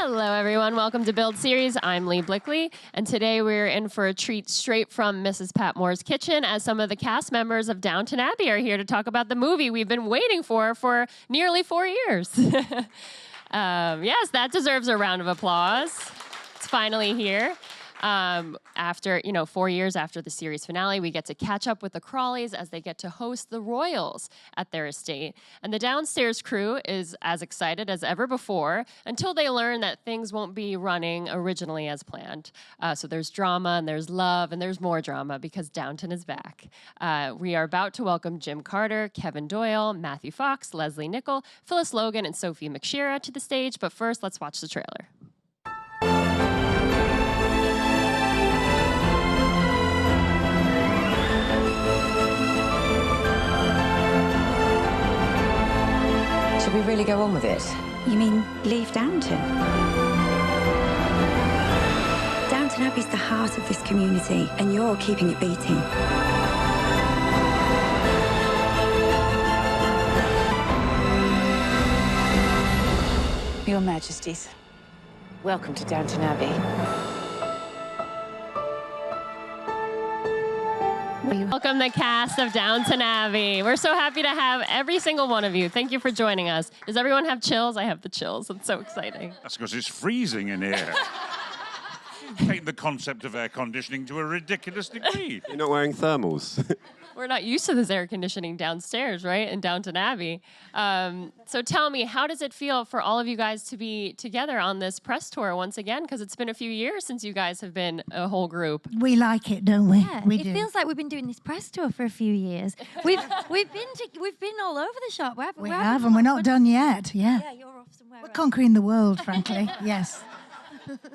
Hello, everyone. Welcome to Build Series. I'm Lee Blickley, and today we're in for a treat straight from Mrs. Patmore's kitchen as some of the cast members of Downton Abbey are here to talk about the movie we've been waiting for nearly 4 years. Yes, that deserves a round of applause. It's finally here. After, 4 years after the series finale, we get to catch up with the Crawleys as they get to host the royals at their estate. And the downstairs crew is as excited as ever before until they learn that things won't be running originally as planned. So there's drama and there's love and there's more drama because Downton is back. We are about to welcome Jim Carter, Kevin Doyle, Matthew Fox, Lesley Nicol, Phyllis Logan, and Sophie McShera to the stage. But first, let's watch the trailer. Should we really go on with it? You mean leave Downton? Downton Abbey's the heart of this community, and you're keeping it beating. Your Majesties, welcome to Downton Abbey. Welcome the cast of Downton Abbey. We're so happy to have every single one of you. Thank you for joining us. Does everyone have chills? I have the chills. It's so exciting. That's because it's freezing in here. Take the concept of air conditioning to a ridiculous degree. You're not wearing thermals. We're not used to this air conditioning downstairs, right, in Downton Abbey. So tell me, how does it feel for all of you guys to be together on this press tour once again? Because it's been a few years since you guys have been a whole group. We like it, don't we? Yeah, we it do. feels like we've been doing this press tour for a few years. We've been all over the shop. We have, and we're not done yet. Yeah. Yeah, you're off somewhere. We're conquering the world, frankly. Yes.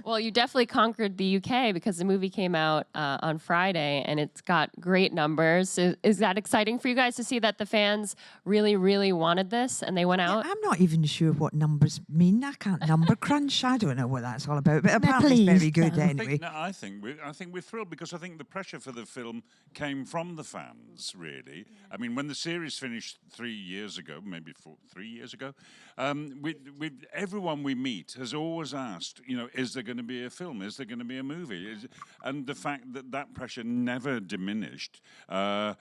Well, you definitely conquered the UK because the movie came out on Friday and it's got great numbers. Is that exciting for you guys to see that the fans really, really wanted this and they went out? I'm not even sure what numbers mean. I can't number crunch. I don't know what that's all about. But apparently it's very good anyway. I think we're thrilled because I think the pressure for the film came from the fans, really. I mean, when the series finished 3 years ago, maybe 3 years ago, everyone we meet has always asked, is there going to be a film? Is there going to be a movie? And the fact that that pressure never diminished was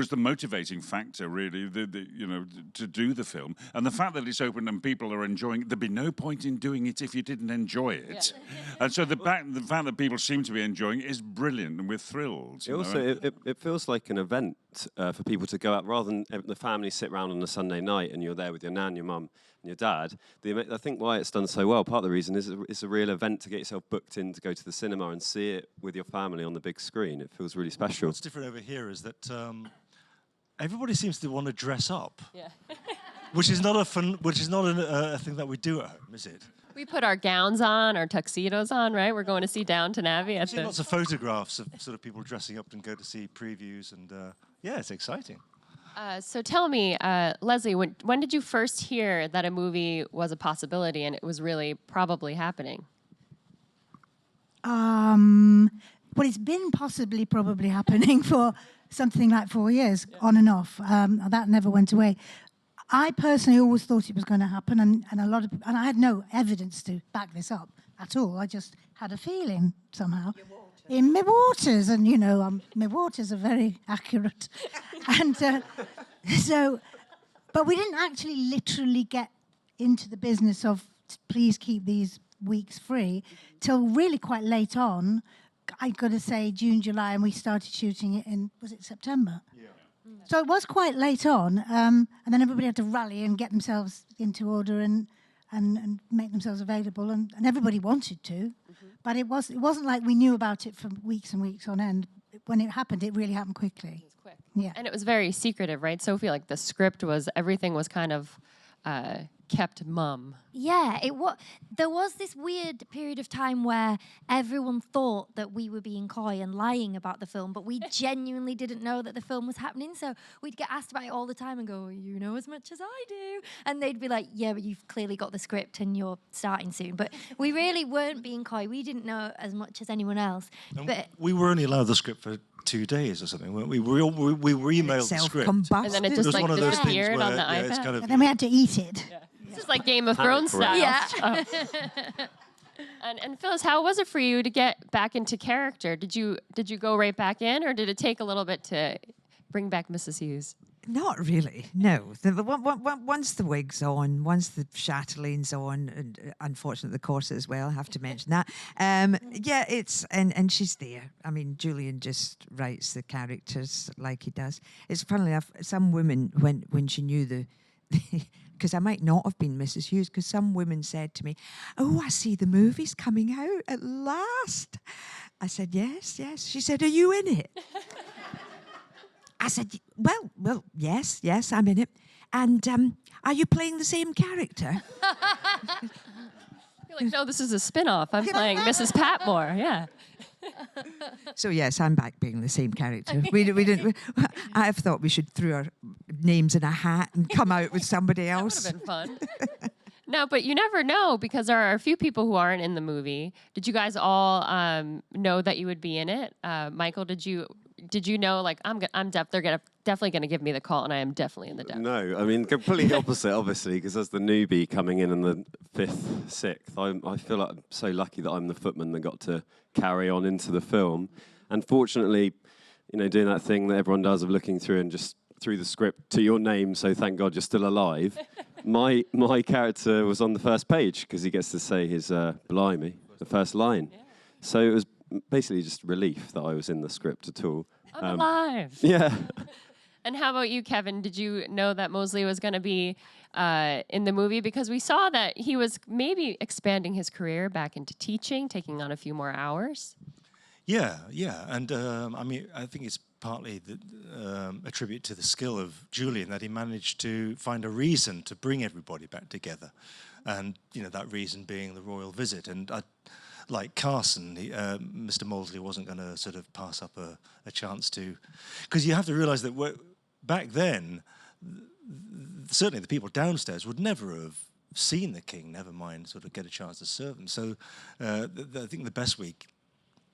the motivating factor, really, to do the film. And the fact that it's open and people are enjoying it, there'd be no point in doing it if you didn't enjoy it. Yeah. And so the fact that people seem to be enjoying it is brilliant, and we're thrilled. It feels like an event for people to go out, rather than the family sit around on a Sunday night and you're there with your nan, your mum, and your dad. I think why it's done so well, part of the reason is it's a real event to get yourself booked in to go to the cinema and see it with your family on the big screen. It feels really special. What's different over here is that everybody seems to want to dress up. Yeah. which is not a thing that we do at home, is it? We put our gowns on, our tuxedos on, right? We're going to see Downton Abbey. I've seen lots of photographs of sort of people dressing up and go to see previews, and yeah, it's exciting. So tell me, Lesley, when did you first hear that a movie was a possibility and it was really probably happening? Well, it's been probably happening for something like 4 years, on and off. That never went away. I personally always thought it was going to happen, and I had no evidence to back this up at all. I just had a feeling somehow. In my waters, and my waters are very accurate. And but we didn't actually literally get into the business of please keep these weeks free till really quite late on. I got to say June, July, and we started shooting it in, was it September? Yeah. So it was quite late on, and then everybody had to rally and get themselves into order and make themselves available, and everybody wanted to. Mm-hmm. But it wasn't like we knew about it for weeks and weeks on end. When it happened, it really happened quickly. It was quick. Yeah. And it was very secretive, right, Sophie? Like the script everything was kind of kept mum. Yeah, there was this weird period of time where everyone thought that we were being coy and lying about the film, but we genuinely didn't know that the film was happening. So we'd get asked about it all the time and go, well, you know as much as I do. And they'd be like, yeah, but you've clearly got the script and you're starting soon. But we really weren't being coy. We didn't know as much as anyone else. But we were only allowed the script for 2 days or something, weren't we? We emailed the script. And then it just one of those things disappeared where, on the iPad. it's kind of, and then we had to eat it. Yeah. This is like Game of Thrones style. Yeah. And Phyllis, how was it for you to get back into character? Did you go right back in, or did it take a little bit to bring back Mrs. Hughes? Not really, no. Once the wig's on, once the chatelaines on, and unfortunately the corset as well, I have to mention that. Yeah, it's, and she's there. I mean, Julian just writes the characters like he does. It's funnily enough, some women, when she knew because I might not have been Mrs. Hughes, because some women said to me, "Oh, I see the movie's coming out at last." I said, yes. She said, "Are you in it?" I said, well, yes, I'm in it. And are you playing the same character? You're like, no, this is a spin-off. I'm playing Mrs. Patmore, yeah. So yes, I'm back being the same character. We didn't. I thought we should throw our names in a hat and come out with somebody else. That would have been fun. No, but you never know, because there are a few people who aren't in the movie. Did you guys all know that you would be in it? Michael, did you know, like, they're definitely gonna give me the call, and I am definitely in the depth? No, I mean, completely opposite, obviously, because as the newbie coming in the 5th, 6th, I feel like I'm so lucky that I'm the footman that got to carry on into the film. And fortunately, doing that thing that everyone does of looking through and just through the script to your name, so thank God you're still alive. My character was on the first page because he gets to say his blimey, the first line. Yeah. So it was basically just relief that I was in the script at all. I'm alive. Yeah. And how about you, Kevin? Did you know that Molesley was going to be in the movie? Because we saw that he was maybe expanding his career back into teaching, taking on a few more hours. Yeah. And I mean, I think it's partly a tribute to the skill of Julian that he managed to find a reason to bring everybody back together. And, that reason being the royal visit. And like Carson, Mr. Molesley wasn't going to sort of pass up a chance to... Because you have to realise that back then, certainly the people downstairs would never have seen the king, never mind sort of get a chance to serve them. So I think the best week,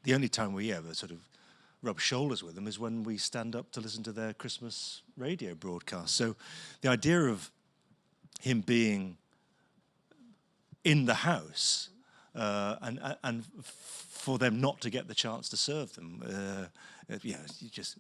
the only time we ever sort of rub shoulders with them is when we stand up to listen to their Christmas radio broadcast. So the idea of him being in the house and for them not to get the chance to serve them, it's just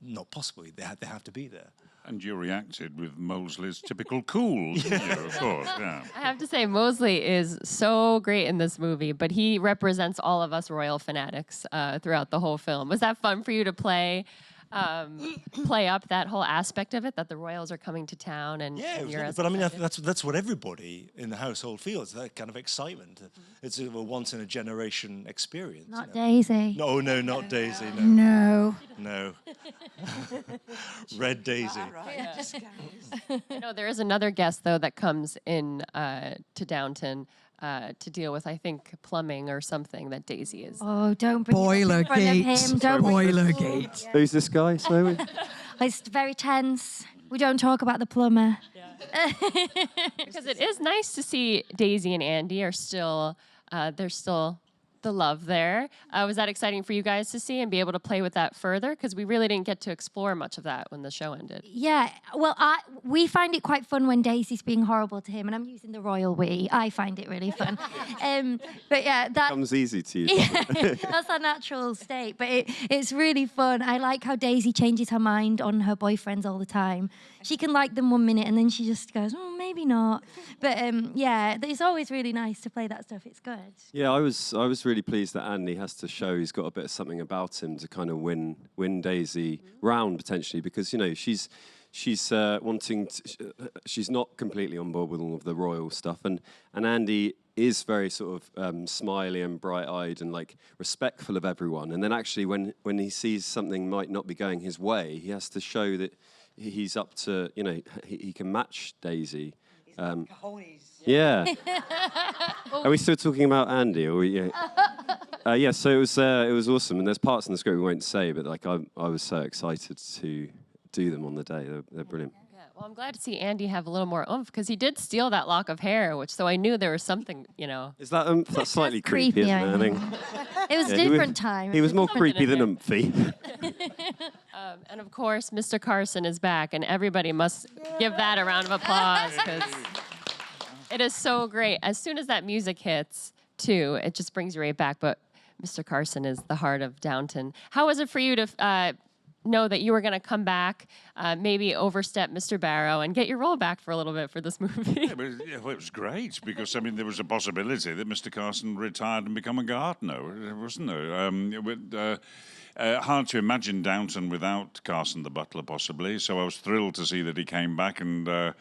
not possible. They have to be there. And you reacted with Molesley's typical cool, didn't you? Of course, yeah. I have to say, Molesley is so great in this movie, but he represents all of us royal fanatics throughout the whole film. Was that fun for you to play up that whole aspect of it, that the royals are coming to town? And you're but I mean, that's what everybody in the household feels, that kind of excitement. It's a once-in-a-generation experience. Not Daisy. No, not Daisy, No. No. Red Daisy. There is another guest, though, that comes in to Downton to deal with, I think, plumbing or something that Daisy is. Oh, don't bring Boilergate. Boilergate. Who's this guy? Sorry. It's very tense. We don't talk about the plumber. Yeah. Because it is nice to see Daisy and Andy are still, there's still the love there. Was that exciting for you guys to see and be able to play with that further? Because we really didn't get to explore much of that when the show ended. Yeah, well, we find it quite fun when Daisy's being horrible to him, and I'm using the royal we. I find it really fun. But yeah, that comes easy to you. Yeah, that's our natural state. But it's really fun. I like how Daisy changes her mind on her boyfriends all the time. She can like them 1 minute, and then she just goes, oh, maybe not. But yeah, it's always really nice to play that stuff. It's good. Yeah, I was really pleased that Andy has to show he's got a bit of something about him to kind of win Daisy round potentially, because she's wanting to, she's not completely on board with all of the royal stuff, and Andy is very sort of smiley and bright-eyed and like respectful of everyone, and then actually when he sees something might not be going his way, he has to show that he's up to, he can match Daisy. Yeah. Are we still talking about Andy? Or yeah. So it was awesome, and there's parts in the script we won't say, but like I was so excited to do them on the day. They're brilliant. Yeah. Well, I'm glad to see Andy have a little more oomph, because he did steal that lock of hair, so I knew there was something, Is that that's slightly creepy, isn't it? I think. It was a different time. He was more creepy than umphy. And of course, Mr. Carson is back, and everybody must give that a round of applause, because It is so great. As soon as that music hits, too, it just brings you right back. But Mr. Carson is the heart of Downton. How was it for you to know that you were going to come back, maybe overstep Mr. Barrow and get your role back for a little bit for this movie? Yeah, it was great because, I mean, there was a possibility that Mr. Carson retired and become a gardener, wasn't there? Hard to imagine Downton without Carson the butler, possibly. So I was thrilled to see that he came back. And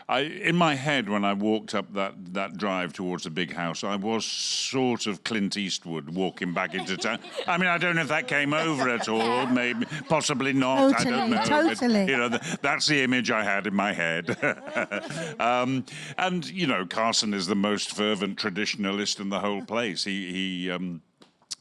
in my head, when I walked up that drive towards the big house, I was sort of Clint Eastwood walking back into town. I mean, I don't know if that came over at all. Maybe, possibly not. Totally, I don't know. totally. But, you know, that's the image I had in my head. And you know, Carson is the most fervent traditionalist in the whole place. He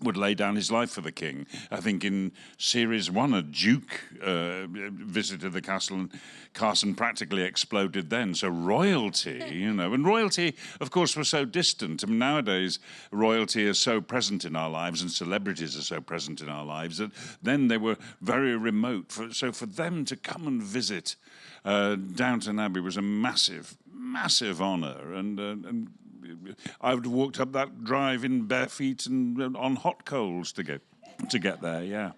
would lay down his life for the king. I think in series 1, a duke visited the castle, and Carson practically exploded then. So royalty, you know, and royalty, of course, was so distant. I mean, nowadays, royalty is so present in our lives, and celebrities are so present in our lives, that then they were very remote. So for them to come and visit Downton Abbey was a massive, massive honour, and I would have walked up that drive in bare feet and on hot coals to get there. Yeah.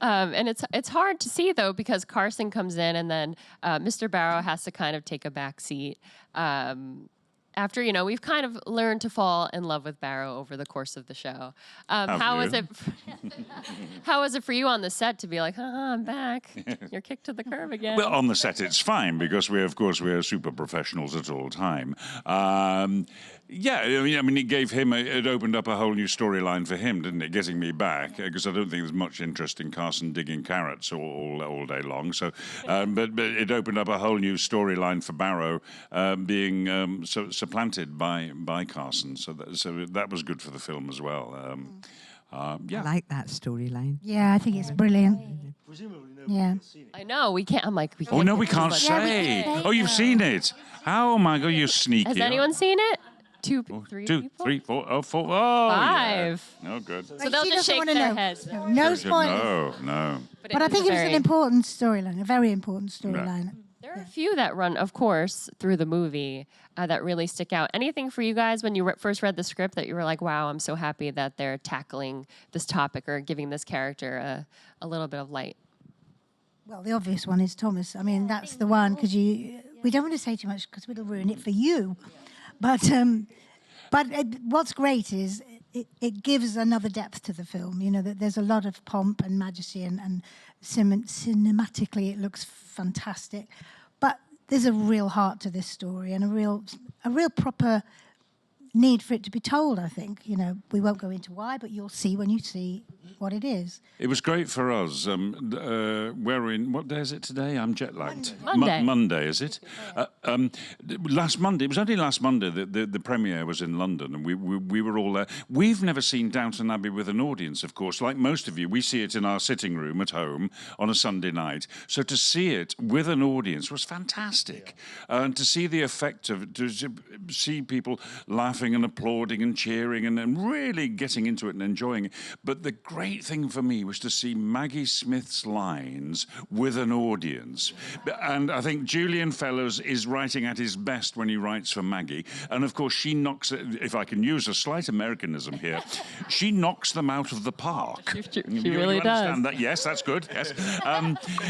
And it's hard to see though because Carson comes in and then Mr. Barrow has to kind of take a back seat. After, you know, we've kind of learned to fall in love with Barrow over the course of the show. How was it? How was it for you on the set to be like, I'm back? You're kicked to the curb again. Well, on the set it's fine because we are super professionals at all time. Yeah, I mean, it opened up a whole new storyline for him, didn't it? Getting me back, because I don't think there's much interest in Carson digging carrots all day long. So, but it opened up a whole new storyline for Barrow being supplanted by Carson. So that was good for the film as well. Yeah, I like that storyline. Yeah, I think it's brilliant. Presumably Yeah. has seen it. I know, we can't. I'm like, we can't. Oh no, we get can't this much. say. Oh, you've seen it. Oh my God, you're sneaky. Has anyone seen it? Three Two, people? 3, 4, oh, 4. Oh, 5. Yeah. Oh, good. So they'll She just doesn't shake wanna their know. heads. No spoilers. No. But I think it was an important storyline, a very important storyline. There are a few that run, of course, through the movie that really stick out. Anything for you guys when you first read the script that you were like, wow, I'm so happy that they're tackling this topic or giving this character a little bit of light? Well, the obvious one is Thomas. I mean, that's the one, because we don't want to say too much because it'll ruin it for you. But what's great is it gives another depth to the film. You know, that there's a lot of pomp and majesty, and cinematically it looks fantastic. But there's a real heart to this story, and a real proper need for it to be told, I think. You know, we won't go into why, but you'll see when you see what it is. It was great for us. We're in, what day is it today? I'm jet lagged. Monday. Monday, is it? Last Monday, it was only last Monday that the premiere was in London, and we were all there. We've never seen Downton Abbey with an audience, of course. Like most of you, we see it in our sitting room at home on a Sunday night. So to see it with an audience was fantastic. And to see the effect of it, to see people laughing and applauding and cheering and really getting into it and enjoying it. But the great thing for me was to see Maggie Smith's lines with an audience. And I think Julian Fellowes is writing at his best when he writes for Maggie. And of course, she knocks, if I can use a slight Americanism here, she knocks them out of the park. She really does. That? Yes, that's good. Yes.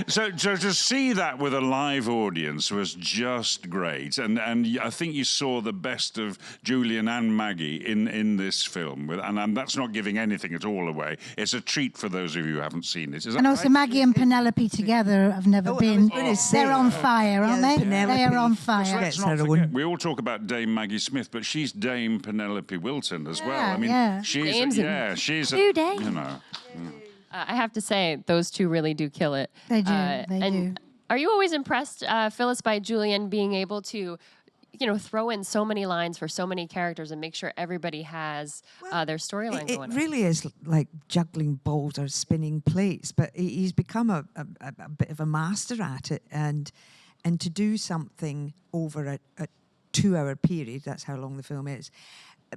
So to see that with a live audience was just great. And I think you saw the best of Julian and Maggie in this film. And that's not giving anything at all away. It's a treat for those of you who haven't seen it. Is that And also right? Maggie and Penelope together have never been. They're on fire, aren't they? They are on fire. Let's not forget, we all talk about Dame Maggie Smith, but she's Dame Penelope Wilton as well. I mean, she's Two dames. you know. I have to say, those two really do kill it. They do. They do. Are you always impressed, Phyllis, by Julian being able to, throw in so many lines for so many characters and make sure everybody has their storyline going on? It really is like juggling balls or spinning plates, but he's become a bit of a master at it, and to do something over a 2-hour period, that's how long the film is.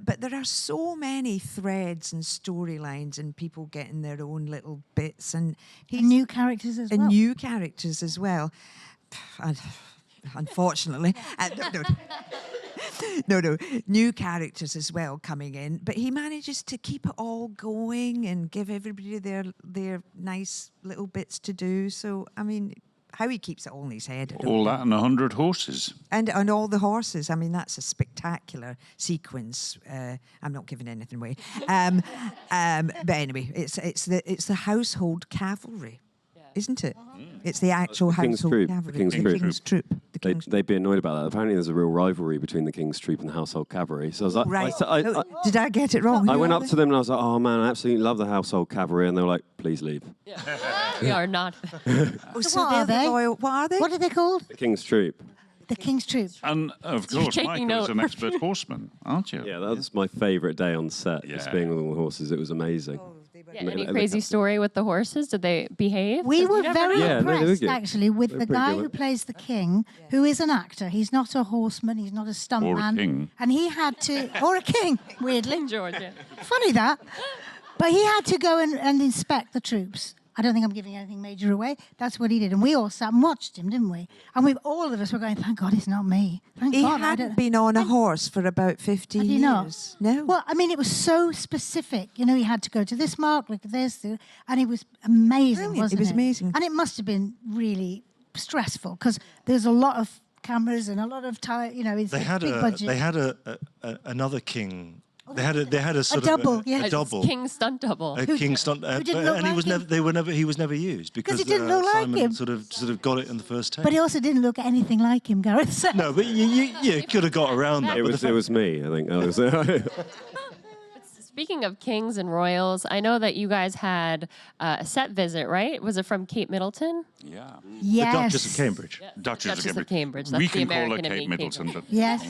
But there are so many threads and storylines and people getting their own little bits, and new characters as well. And new characters as well. Unfortunately. No, new characters as well coming in, but he manages to keep it all going and give everybody their nice little bits to do. So, I mean, how he keeps it all in his head. I don't All know. that and 100 horses. And all the horses. I mean, that's a spectacular sequence. I'm not giving anything away. But anyway, it's the household cavalry, isn't it? It's the actual King's household Troop. cavalry. The King's Troop. The King's They'd be annoyed about that. Apparently, there's a real rivalry between the King's Troop and the household cavalry. So I was like, Right. Did I get it wrong? I went up to them and I was like, oh man, I absolutely love the household cavalry. And they were like, please leave. We are not. Oh, so what are they're they? the loyal. What are they? What are they called? The King's Troop. The King's Troop. And of You're course, taking Michael is note. an expert horseman, aren't you? Yeah, that was my favourite day on set, just Yeah. being with all the horses. It was amazing. Yeah, any crazy story with the horses? Did they behave? We were You never very know. Yeah, no, they were impressed, good. actually, with They were the pretty guy good. who plays the king, who is an actor. He's not a horseman, he's not a stuntman. king. And he had to, or a king, weirdly. George, yeah. Funny that. But he had to go and inspect the troops. I don't think I'm giving anything major away. That's what he did. And we all sat and watched him, didn't we? And all of us were going, thank God it's not me. Thank He God. I hadn't don't- been on a horse for about 15 Had he not? years. No. Well, I mean, it was so specific. You know, he had to go to this mark, look at this, and it was amazing, Brilliant. wasn't it? It was amazing. And it must have been really stressful because there's a lot of cameras and a lot of time. You know, it's They a had big budget. they had another king. They had a sort double, of yeah. a double. King stunt double. A king stunt, didn't look and he like was him. never. He was never used because he didn't look like Simon him. sort of got it in the first take. But he also didn't look anything like him, Gareth. So. No, but you could have got around that. It but the was me, I think. That was Speaking of kings and royals, I know that you guys had a set visit, right? Was it from Kate Middleton? Yeah. Yes. The Duchess of Cambridge. Duchess of Cambridge. That's We the can call her American in me, Kate Middleton, but Yes.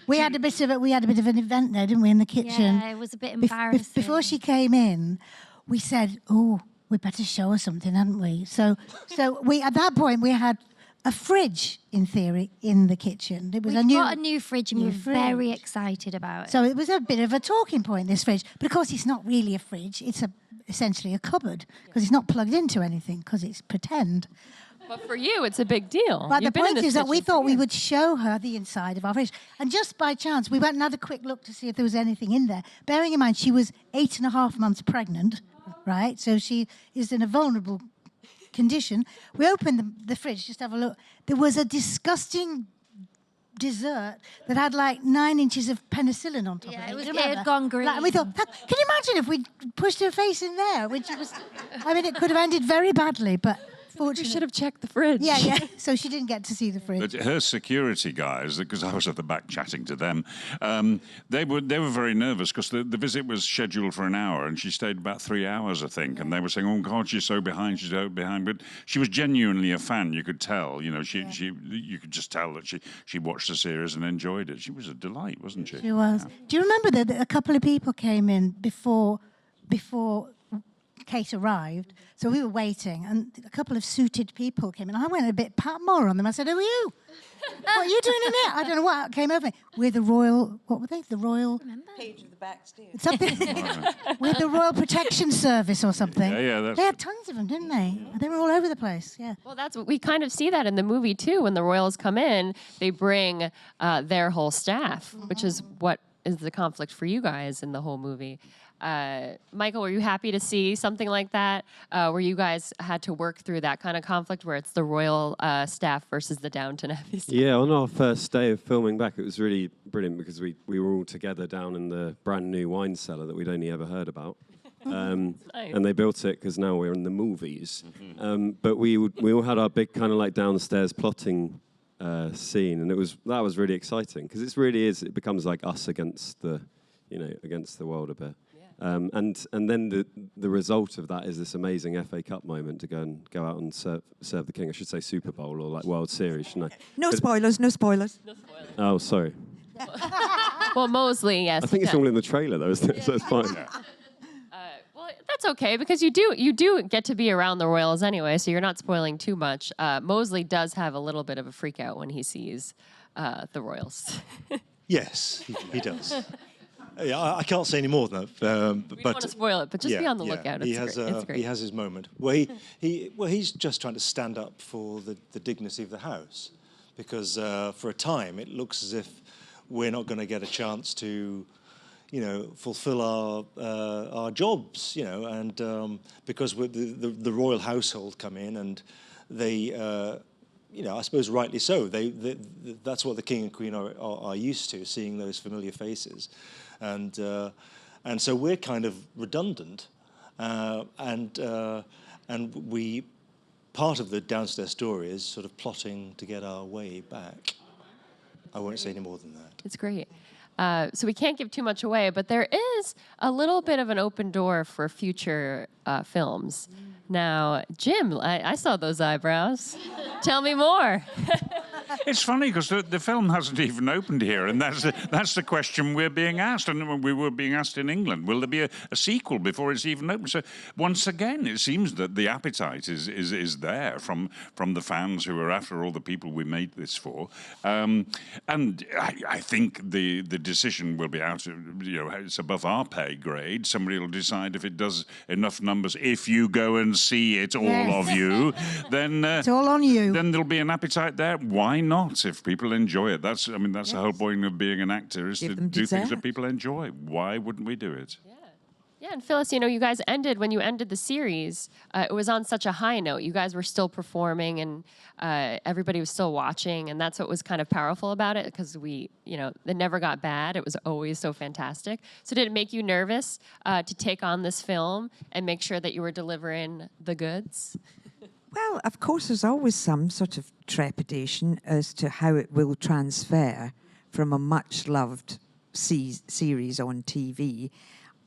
We had a bit of an event there, didn't we, in the kitchen? Yeah, it was a bit Bef- embarrassing. Before she came in, we said, "Oh, we better show her something, hadn't we?" So we at that point we had a fridge, in theory, in the kitchen. It was We've a new. got a new fridge and new we're very fridge. excited about it. So it was a bit of a talking point, this fridge. But of course, it's not really a fridge. It's essentially a cupboard because it's not plugged into anything because it's pretend. But for you, it's a big deal. But You've the been in point this is that we kitchen for thought we years. would show her the inside of our fridge. And just by chance, we went and had a quick look to see if there was anything in there. Bearing in mind, she was 8.5 months pregnant, right? So she is in a vulnerable condition. We opened the fridge, just have a look. There was a disgusting dessert that had like 9 inches of penicillin on top Yeah, of it. it was- Do you it had remember? gone green. And we thought, can you imagine if we pushed her face in there? Which it was, I mean, it could have ended very badly, but We fortunately. should have checked the fridge. Yeah. So she didn't get to see the fridge. But her security guys, because I was at the back chatting to them, they were very nervous because the visit was scheduled for an hour and she stayed about 3 hours, I think. And they were saying, "Oh God, she's so behind, she's so behind." But she was genuinely a fan. You could tell, you know, you could just tell that she watched the series and enjoyed it. She was a delight, wasn't she? She was. Do you remember that a couple of people came in before Kate arrived? So we were waiting, and a couple of suited people came in. I went a bit Patmore on them. I said, "Who are you? What are you doing in here?" I don't know what came over me. We're the royal. What were they? The royal. Page of the backstairs. Something. We're the Royal Protection Service or something. Yeah, that's They had tons of them, didn't they? They were all over the place. Yeah. Well, that's what we kind of see that in the movie too. When the royals come in, they bring their whole staff, which is what is the conflict for you guys in the whole movie. Michael, were you happy to see something like that, where you guys had to work through that kind of conflict, where it's the royal staff versus the Downton Abbey staff? Yeah, on our first day of filming back, it was really brilliant because we were all together down in the brand new wine cellar that we'd only ever heard about. Nice. And they built it because now we're in the movies. But we all had our big kind of like downstairs plotting scene, and that was really exciting because it becomes like us against the world a bit. And then the result of that is this amazing FA Cup moment to go out and serve the king. I should say Super Bowl or like World Series, shouldn't I? No spoilers, no spoilers. Oh, sorry. Well, Molesley, yes. I think it's all in the trailer though, isn't it? So it's fine. Well, that's okay because you do get to be around the royals anyway, so you're not spoiling too much. Molesley does have a little bit of a freak out when he sees the royals. Yes, he does. Yeah, I can't say any more than that. We don't want to spoil it, but just be on the lookout. It's great. He has his moment where he's just trying to stand up for the dignity of the house, because for a time it looks as if we're not going to get a chance to, fulfill our jobs, and because the royal household come in and they, I suppose rightly so. That's what the king and queen are used to, seeing those familiar faces, and so we're kind of redundant, and we. Part of the downstairs story is sort of plotting to get our way back. I won't say any more than that. It's great. So we can't give too much away, but there is a little bit of an open door for future films. Now, Jim, I saw those eyebrows. Tell me more. It's funny because the film hasn't even opened here, and that's the question we're being asked, and we were being asked in England. Will there be a sequel before it's even opened? So once again, it seems that the appetite is there from the fans who are after all the people we made this for, and I think the decision will be out. It's above our pay grade. Somebody will decide if it does enough numbers. If you go and see it, all of you, then it's all on you. Then there'll be an appetite there. Why not? If people enjoy it, that's the whole point of being an actor, is to do things that people enjoy. Why wouldn't we do it? Yeah, and Phyllis, you guys when you ended the series, it was on such a high note. You guys were still performing, and everybody was still watching, and that's what was kind of powerful about it, because it never got bad. It was always so fantastic. So did it make you nervous to take on this film and make sure that you were delivering the goods? Well, of course, there's always some sort of trepidation as to how it will transfer from a much-loved series on TV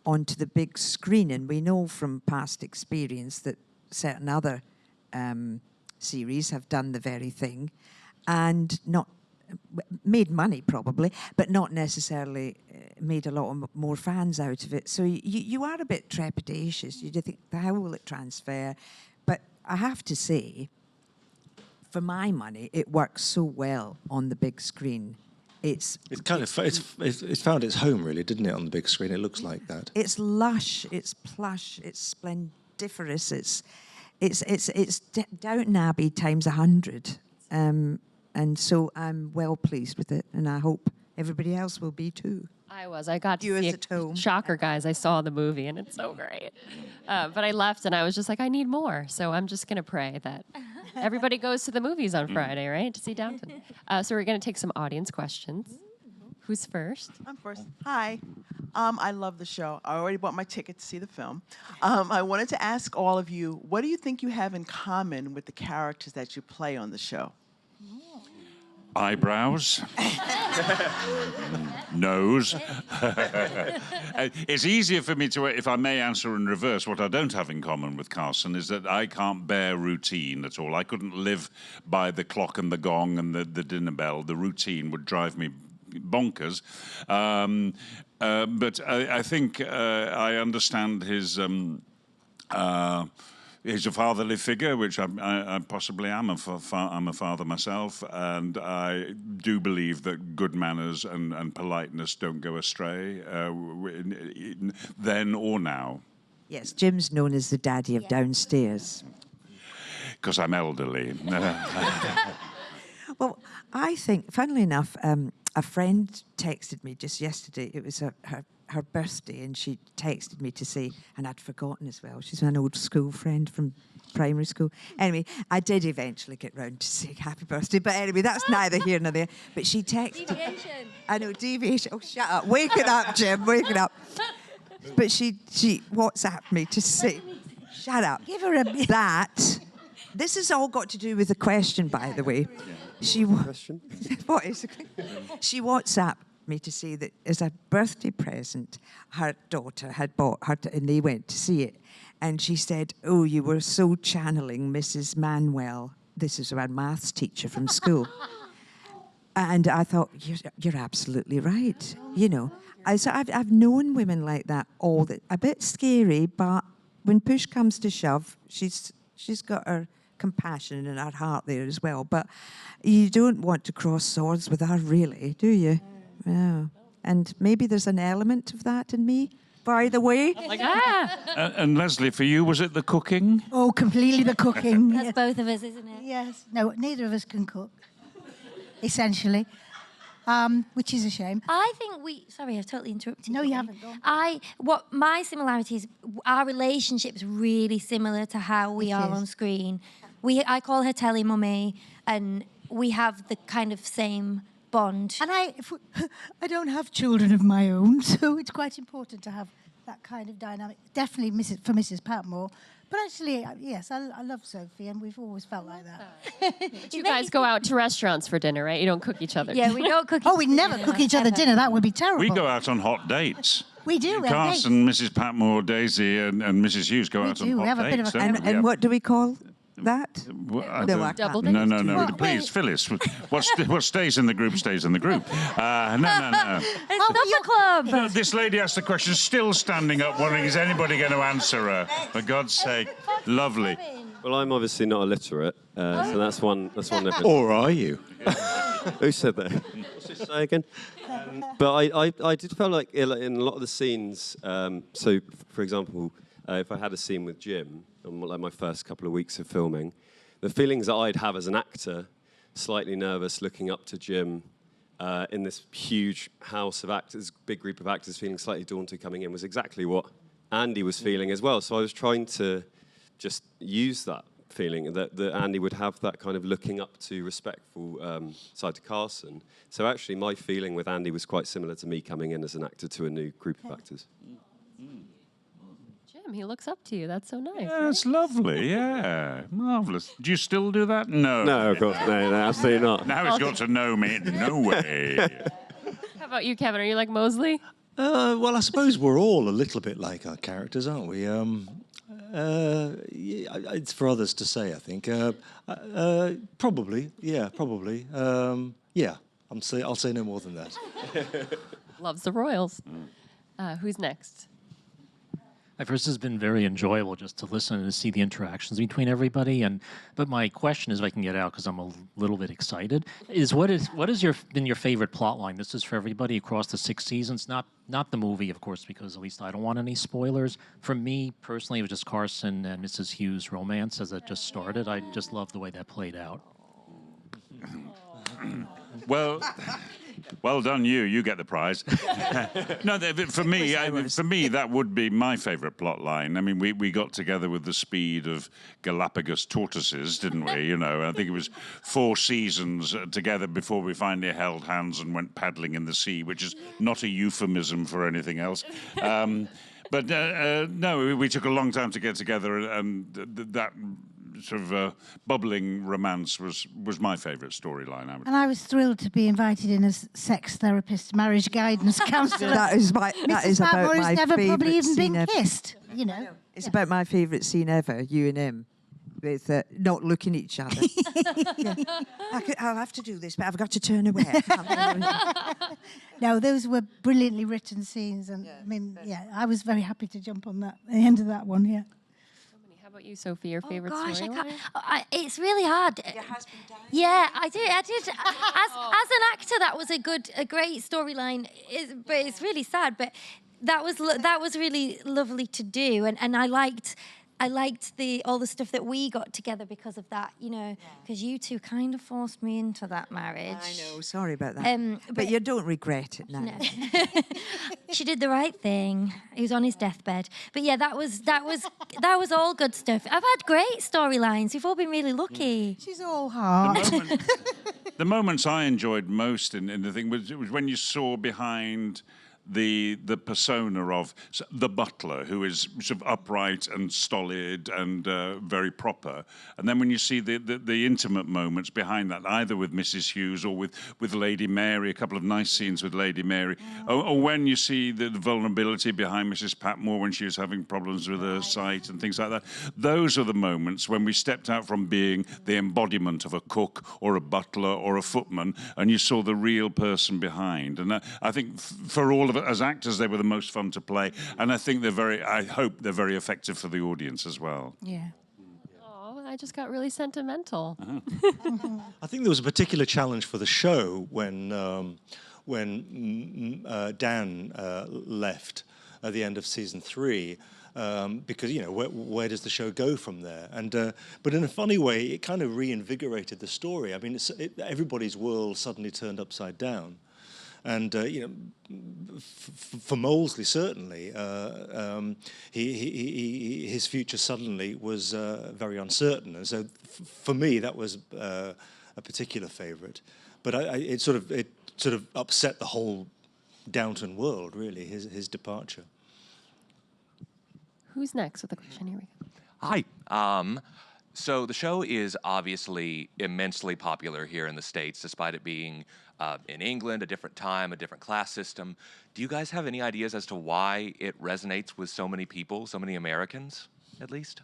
onto the big screen. And we know from past experience that certain other series have done the very thing and not made money probably, but not necessarily made a lot more fans out of it. So you are a bit trepidatious. You do think, how will it transfer? But I have to say, for my money, it works so well on the big screen. It's found its home, really, didn't it, on the big screen? It looks like that. It's lush, it's plush, it's splendiferous. It's Downton Abbey times 100, and so I'm well pleased with it, and I hope everybody else will be too. I got to see it. Shocker, guys. I saw the movie, and it's so great. But I left, and I was just like, I need more. So I'm just going to pray that everybody goes to the movies on Friday, right, to see Downton. So we're going to take some audience questions. Who's first? I'm first. Hi. I love the show. I already bought my ticket to see the film. I wanted to ask all of you, what do you think you have in common with the characters that you play on the show? Eyebrows. Nose. It's easier for me to, if I may answer in reverse, what I don't have in common with Carson is that I can't bear routine at all. I couldn't live by the clock and the gong and the dinner bell. The routine would drive me bonkers. But I think I understand his... He's a fatherly figure, which I possibly am. I'm a father myself, and I do believe that good manners and politeness don't go astray, then or now. Yes, Jim's known as the daddy of downstairs. Because I'm elderly. Well, I think, funnily enough, a friend texted me just yesterday. It was her birthday, and she texted me to say, and I'd forgotten as well, she's an old school friend from primary school. Anyway, I did eventually get round to saying happy birthday, but anyway, that's neither here nor there. But she texted... Deviation. I know, deviation. Oh, shut up. Wake it up, Jim, wake it up. But she WhatsApped me to say, shut up. Give her a bit. That... This has all got to do with the question, by the way. She what is it? She WhatsApped me to say that as a birthday present, her daughter had bought her, and they went to see it. And she said, "Oh, you were so channeling Mrs. Manuel." This is our maths teacher from school. And I thought, you're absolutely right. I've known women like that a bit scary, but when push comes to shove, she's got her compassion in her heart there as well. But you don't want to cross swords with her, really, do you? Yeah. And maybe there's an element of that in me, by the way. And Lesley, for you, was it the cooking? Oh, completely the cooking. That's both of us, isn't it? Yes. No, neither of us can cook, essentially. which is a shame. I think sorry, I've totally interrupted. No, you haven't. Go on. My similarities, our relationship's really similar to how we are on screen. I call her Telly Mummy, and we have the kind of same bond. And I don't have children of my own, so it's quite important to have that kind of dynamic. Definitely for Mrs. Patmore. But actually, yes, I love Sophie, and we've always felt like that. But you guys go out to restaurants for dinner, right? You don't cook each other. Yeah, we don't cook. Oh, we never cook each other dinner. That would be terrible. We go out on hot dates. We do. Carson, Mrs. Patmore, Daisy, and Mrs. Hughes go out on hot We have a bit dates. of a don't we? And what do we call that? Double No, dates. no. Please, Phyllis. What stays in the group stays in the group. No. It's not the club. No, this lady asked the question, still standing up, wondering is anybody going to answer her? For God's sake, lovely. Well, I'm obviously not illiterate, so that's one difference. Or are you? Who said that? What's it say again? But I did feel like in a lot of the scenes, so for example, if I had a scene with Jim, on like my first couple of weeks of filming, the feelings that I'd have as an actor, slightly nervous looking up to Jim in this huge house of actors, big group of actors feeling slightly daunted coming in, was exactly what Andy was feeling as well. So I was trying to just use that feeling that Andy would have that kind of looking up to respectful side to Carson. So actually my feeling with Andy was quite similar to me coming in as an actor to a new group of actors. Jim, he looks up to you. That's so nice. Yeah, it's lovely, yeah. Marvellous. Do you still do that? No. No, of course, no, absolutely not. Now he's got to know me. No way. How about you, Kevin? Are you like Molesley? Well, I suppose we're all a little bit like our characters, aren't we? Yeah, it's for others to say, I think. Probably, yeah, probably. Yeah, I'll say no more than that. Loves the Royals. Who's next? First, it's been very enjoyable just to listen and to see the interactions between everybody. But my question is, if I can get out, because I'm a little bit excited, is what has been your favorite plot line? This is for everybody across the 6 seasons, not the movie, of course, because at least I don't want any spoilers. For me personally, it was just Carson and Mrs. Hughes' romance as it just started. I just loved the way that played out. Well done, you. You get the prize. No, for me, that would be my favourite plot line. I mean, we got together with the speed of Galapagos tortoises, didn't we? You know, I think it was 4 seasons together before we finally held hands and went paddling in the sea, which is not a euphemism for anything else. But no, we took a long time to get together, and that sort of bubbling romance was my favourite storyline. And I was thrilled to be invited in as sex therapist, marriage guidance counsellor. That is about my never probably even been ever. kissed. You know, it's about my favourite scene ever. You and him, with not looking at each other. Yeah. I'll have to do this, but I've got to turn away. No, those were brilliantly written scenes, and I was very happy to jump on that. The end of that one, yeah. How about you, Sophie? Your favorite storyline? It's really hard. Yeah, I did. As an actor, that was a great storyline. But it's really sad. But that was really lovely to do, and I liked all the stuff that we got together because of that, you know, because you two kind of forced me into that marriage. I know, sorry about that. But you don't regret it now. No. She did the right thing. He was on his deathbed. But yeah, that was all good stuff. I've had great storylines. We've all been really lucky. She's all hard. The moments I enjoyed most in the thing was when you saw behind the persona of the butler, who is sort of upright and stolid and very proper, and then when you see the intimate moments behind that, either with Mrs. Hughes or with Lady Mary, a couple of nice scenes with Lady Mary, or when you see the vulnerability behind Mrs. Patmore when she was having problems with her sight and things like that. Those are the moments when we stepped out from being the embodiment of a cook or a butler or a footman, and you saw the real person behind. And I think for all of it, as actors, they were the most fun to play, and I think I hope they're very effective for the audience as well. Yeah. Oh, I just got really sentimental. I think there was a particular challenge for the show when Dan left at the end of season 3. Because, you know, where does the show go from there? And but in a funny way, it kind of reinvigorated the story. I mean, everybody's world suddenly turned upside down. And for Molesley, certainly, his future suddenly was very uncertain, and so for me that was a particular favourite. But it sort of upset the whole Downton world, really, his departure. Who's next with the question? Here we go. Hi. So the show is obviously immensely popular here in the States, despite it being in England, a different time, a different class system. Do you guys have any ideas as to why it resonates with so many people, so many Americans, at least?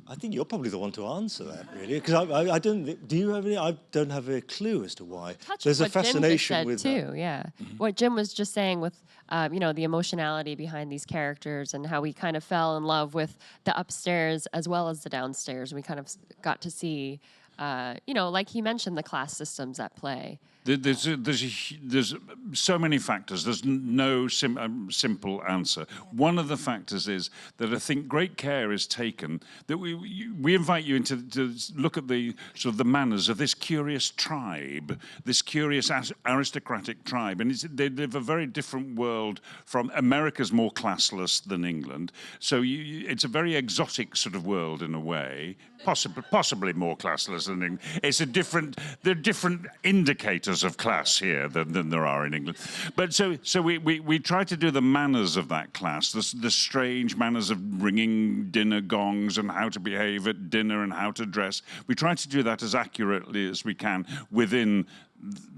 I think you're probably the one to answer that, really, because I don't. Do you have any? I don't have a clue as to why. There's a fascination with Jim just said too. Yeah, what Jim was just saying with the emotionality behind these characters and how we kind of fell in love with the upstairs as well as the downstairs. We kind of got to see, like he mentioned, the class systems at play. There's so many factors. There's no simple answer. One of the factors is that I think great care is taken that we invite you to look at the sort of the manners of this curious tribe, this curious aristocratic tribe, and they live a very different world from America's more classless than England. So it's a very exotic sort of world in a way, possibly more classless than England. There are different indicators of class here than there are in England. But so we try to do the manners of that class, the strange manners of ringing dinner gongs and how to behave at dinner and how to dress. We try to do that as accurately as we can within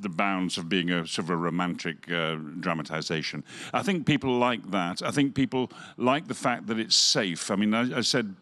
the bounds of being a sort of a romantic dramatization. I think people like that. I think people like the fact that it's safe. I mean, I said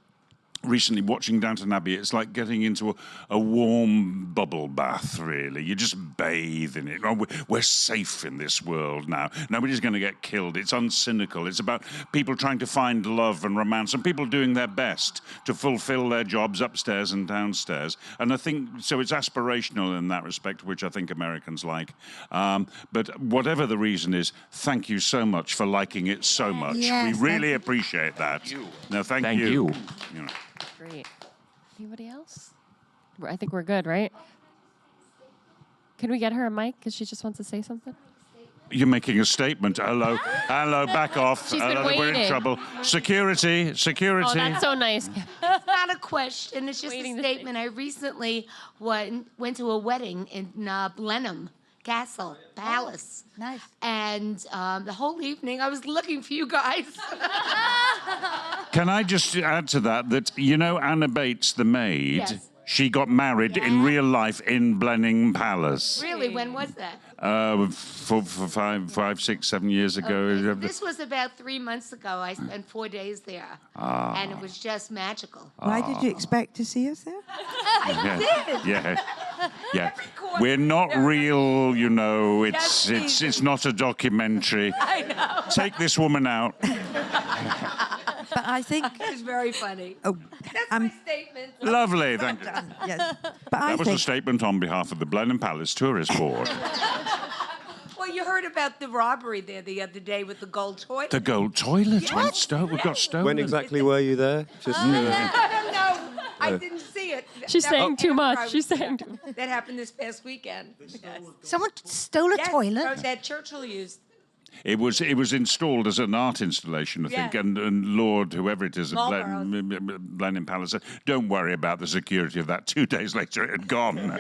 recently, watching Downton Abbey, it's like getting into a warm bubble bath, really. You just bathe in it. Oh, we're safe in this world now. Nobody's going to get killed. It's uncynical. It's about people trying to find love and romance and people doing their best to fulfill their jobs upstairs and downstairs. And I think, so it's aspirational in that respect, which I think Americans like. But whatever the reason is, thank you so much for liking it so much. Yes, we really appreciate that. No, thank you. You know. Great. Anybody else? I think we're good, right? Can we get her a mic? Because she just wants to say something. You're making a statement. Hello, back off. She's been We're in waiting. trouble. Security. Oh, that's so nice. It's not a question. It's just a statement. I recently went to a wedding in Blenheim Castle Palace. Nice. And the whole evening I was looking for you guys. Can I just add to that you know Anna Bates, the maid? Yes. She got married in real life in Blenheim Palace. Really? When was that? For 5, 6, 7 years ago. Okay. This was about 3 months ago. I spent 4 days there. And it was just magical. Why did you expect to see us there? I did. Yeah. We're not real, you know. It's not a documentary. I know. Take this woman out. But I think It was very funny. Oh, That's my statement. Lovely, thank you. yes. But That was a statement on behalf of the Blenheim Palace Tourist Board. Well, you heard about the robbery there the other day with the gold toilet. The gold toilet went stolen. We got stolen. When exactly were you there? Just. I don't know. I didn't see it. She's That saying was too after much. I was She's there. saying too much. That happened this past weekend. Yes. Someone stole a Yes, toilet. that Churchill used. It was installed as an art installation, I think, Yeah. and Lord, whoever it is at Marlborough. Blenheim Palace said, don't worry about the security of that. 2 days later, it had gone.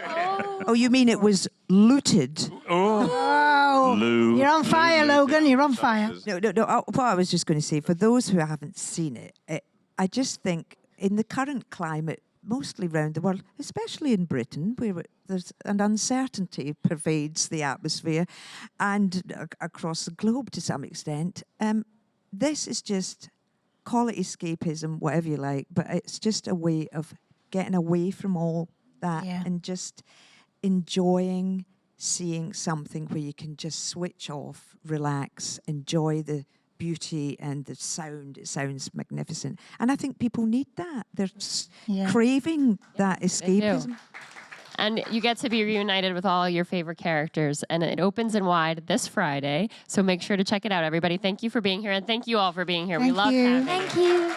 Oh, you mean it was looted? Oh, Lou. you're on fire, Logan. You're on fire. No. What I was just going to say, for those who haven't seen it, I just think in the current climate, mostly around the world, especially in Britain, where there's an uncertainty pervades the atmosphere, and across the globe to some extent, this is just, call it escapism, whatever you like, but it's just a way of getting away from all that and just enjoying seeing something where you can just switch off, relax, enjoy the beauty and the sound. It sounds magnificent. And I think people need that. They're craving that escapism. And you get to be reunited with all your favorite characters. And it opens in wide this Friday. So make sure to check it out, everybody. Thank you for being here. And thank you all for being here. We love having you. Thank you.